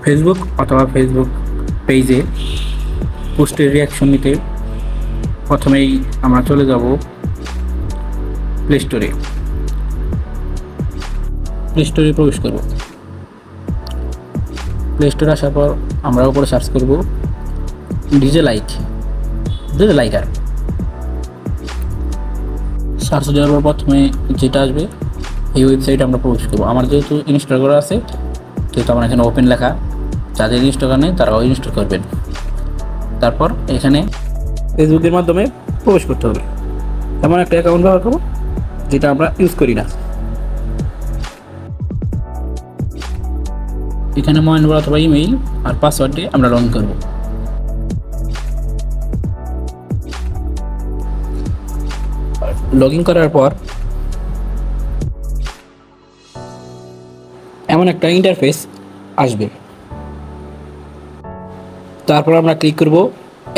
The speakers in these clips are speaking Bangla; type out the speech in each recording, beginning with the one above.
ফেসবুক অথবা ফেসবুক পেজে পোস্টের রিয়াকশন নিতে প্রথমেই আমরা চলে যাব প্লে স্টোরে। প্লে স্টোরে প্রবেশ করব। প্লে স্টোরে আসার পর আমরা উপরে সার্চ করব ডিজে লাইকার। সার্চ দেওয়ার পর প্রথমে যেটা আসবে এই ওয়েবসাইটে আমরা প্রবেশ করবো। আমার যেহেতু ইনস্টল করা আছে যেহেতু আমার এখানে ওপেন লেখা, যাদের ইনস্টল করা নেই তারাও ইনস্টল করবেন। তারপর এখানে ফেসবুকের মাধ্যমে প্রবেশ করতে হবে। এমন একটা অ্যাকাউন্ট ব্যবহার করবো যেটা আমরা ইউজ করি না। এখানে মোবাইল নম্বর অথবা ইমেইল আর পাসওয়ার্ড দিয়ে আমরা লগ ইন করবো। লগ ইন করার পর এমন একটা ইন্টারফেস আসবে। তারপর আমরা ক্লিক করব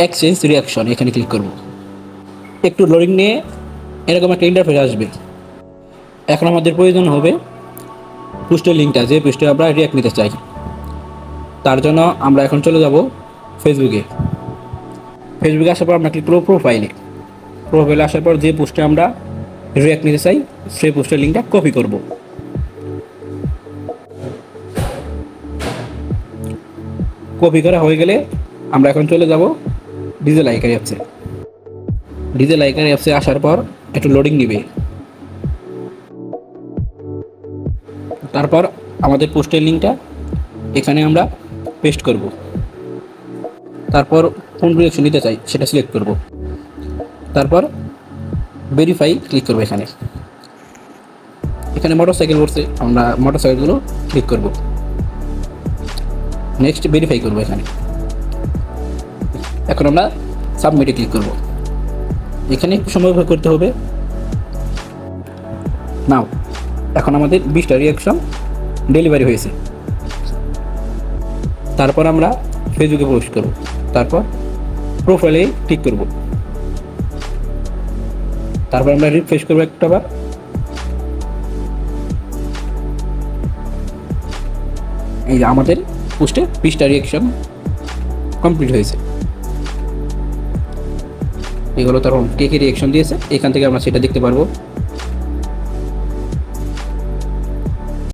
এক্সচেঞ্জ রিয়াকশন, এখানে ক্লিক করব। একটু লোডিং নিয়ে এরকম একটা ইন্টারফেস আসবে। এখন আমাদের প্রয়োজন হবে পোস্টের লিঙ্কটা, যে পোস্টে আমরা রিয়াক্ট নিতে চাই। তার জন্য আমরা এখন চলে যাব ফেসবুকে। ফেসবুকে আসার পর আমরা ক্লিক করব প্রোফাইলে আসার পর যে পোস্টে আমরা রিয়াক্ট নিতে চাই সেই পোস্টের লিঙ্কটা কপি করব। কপি করা হয়ে গেলে আমরা এখন চলে যাব ডিজে লাইকার অ্যাপসে। ডিজে লাইকার অ্যাপসে আসার পর একটু লোডিং নেবে। তারপর আমাদের পোস্টের লিঙ্কটা এখানে আমরা পেস্ট করব। তারপর কোন রিয়াকশন নিতে চাই সেটা সিলেক্ট করব। তারপর ভেরিফাই ক্লিক করব। এখানে মোটরসাইকেল বলছে, আমরা মোটরসাইকেলগুলো ক্লিক করব। নেক্সট ভেরিফাই করব। এখন আমরা সাবমিটে ক্লিক করব। এখানে একটু সময় করতে হবে। নাও এখন আমাদের 20টা রিয়াকশন ডেলিভারি হয়েছে। তারপর আমরা ফেসবুকে প্রবেশ করব। তারপর প্রোফাইলে ক্লিক করব। তারপর আমরা রিফ্রেশ করব একটাবার। এই যে আমাদের পোস্টে 20টা রিয়াকশন কমপ্লিট হয়েছে। এগুলো তখন কে কে রিয়াকশন দিয়েছে এখান থেকে আমরা সেটা দেখতে পারবো।